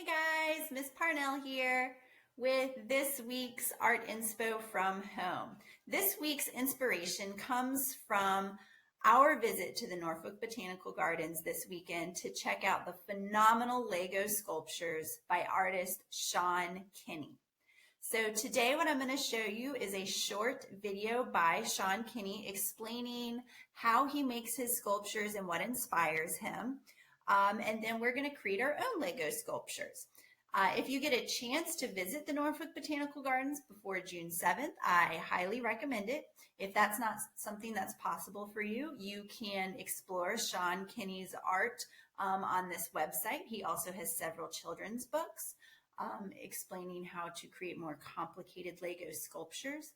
Hey guys, Miss Parnell here with this week's Art Inspo from Home. This week's inspiration comes from our visit to the Norfolk Botanical Gardens this weekend to check out the phenomenal Lego sculptures by artist Sean Kenney. So today what I'm going to show you is a short video by Sean Kenney explaining how he makes his sculptures and what inspires him. And then we're going to create our own Lego sculptures. If you get a chance to visit the Norfolk Botanical Gardens before June 7th, I highly recommend it. If that's not something that's possible for you, you can explore Sean Kenney's art on this website. He also has several children's books explaining how to create more complicated Lego sculptures.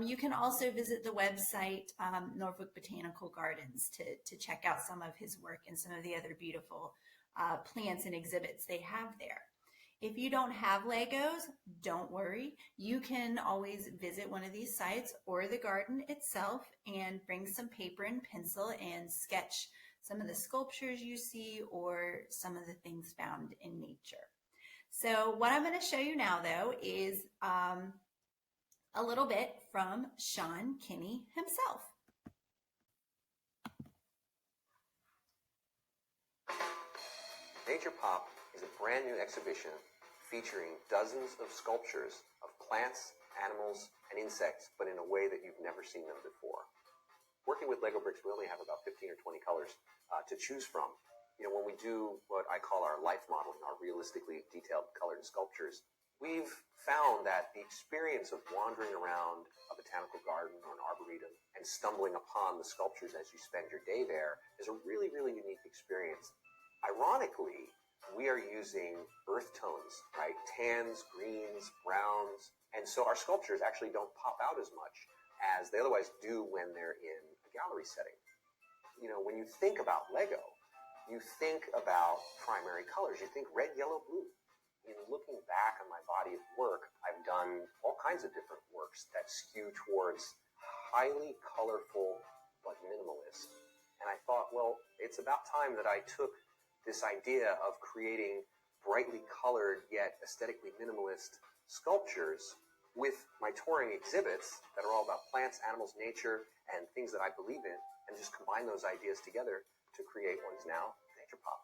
You can also visit the website Norfolk Botanical Gardens to check out some of his work and some of the other beautiful plants and exhibits they have there. If you don't have Legos, don't worry. You can always visit one of these sites or the garden itself and bring some paper and pencil and sketch some of the sculptures you see or some of the things found in nature. So what I'm going to show you now, though, is a little bit from Sean Kenney himself. Nature Pop is a brand new exhibition featuring dozens of sculptures of plants, animals, and insects, but in a way that you've never seen them before. Working with Lego bricks, we only have about 15 or 20 colors to choose from. You know, when we do what I call our life modeling, our realistically detailed colored sculptures, we've found that the experience of wandering around a botanical garden or an arboretum and stumbling upon the sculptures as you spend your day there is a really, really unique experience. Ironically, we are using earth tones, right? Tans, greens, browns, and so our sculptures actually don't pop out as much as they otherwise do when they're in a gallery setting. You know, when you think about Lego, you think about primary colors. You think red, yellow, blue. In looking back on my body of work, I've done all kinds of different works that skew towards highly colorful but minimalist. And I thought, well, it's about time that I took this idea of creating brightly colored yet aesthetically minimalist sculptures with my touring exhibits that are all about plants, animals, nature, and things that I believe in, and just combine those ideas together to create what is now Nature Pop.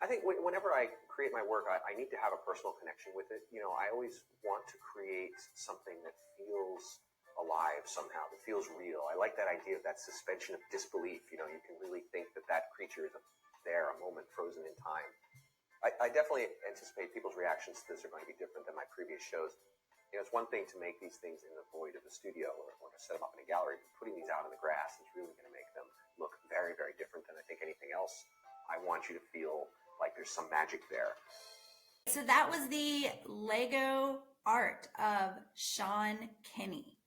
I think whenever I create my work, I need to have a personal connection with it. You know, I always want to create something that feels alive somehow, that feels real. I like that idea of that suspension of disbelief. You know, you can really think that that creature is there, a moment frozen in time. I definitely anticipate people's reactions to this are going to be different than my previous shows. You know, it's one thing to make these things in the void of a studio or to set them up in a gallery, but putting these out in the grass is really going to make them look very, very different than I think anything else. I want you to feel like there's some magic there. So that was the Lego art of Sean Kenney.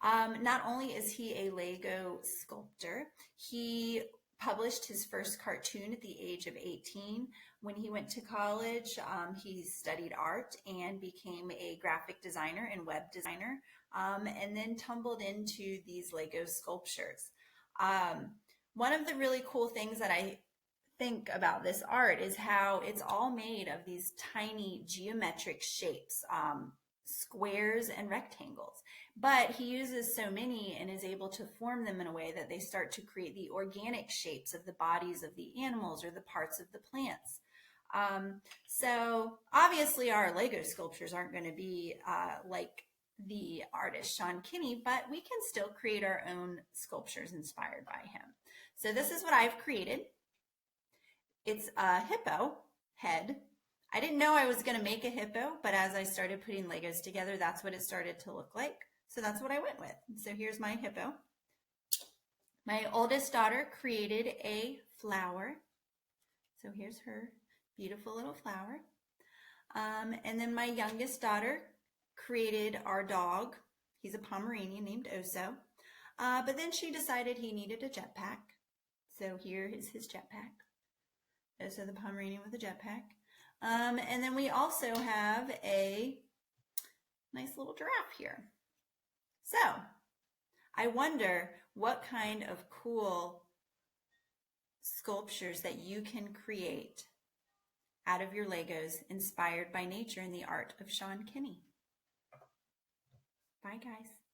Not only is he a Lego sculptor, he published his first cartoon at the age of 18. When he went to college, he studied art and became a graphic designer and web designer, and then tumbled into these Lego sculptures. One of the really cool things that I think about this art is how it's all made of these tiny geometric shapes, squares and rectangles. But he uses so many and is able to form them in a way that they start to create the organic shapes of the bodies of the animals or the parts of the plants. So obviously our Lego sculptures aren't going to be like the artist Sean Kenney, but we can still create our own sculptures inspired by him. So this is what I've created. It's a hippo head. I didn't know I was going to make a hippo, but as I started putting Legos together, that's what it started to look like. So that's what I went with. So here's my hippo. My oldest daughter created a flower. So here's her beautiful little flower. And then my youngest daughter created our dog. He's a Pomeranian named Oso. But then she decided he needed a jetpack. So here is his jetpack. Oso the Pomeranian with a jetpack. And then we also have a nice little giraffe here. So I wonder what kind of cool sculptures that you can create out of your Legos inspired by nature and the art of Sean Kenney. Bye, guys.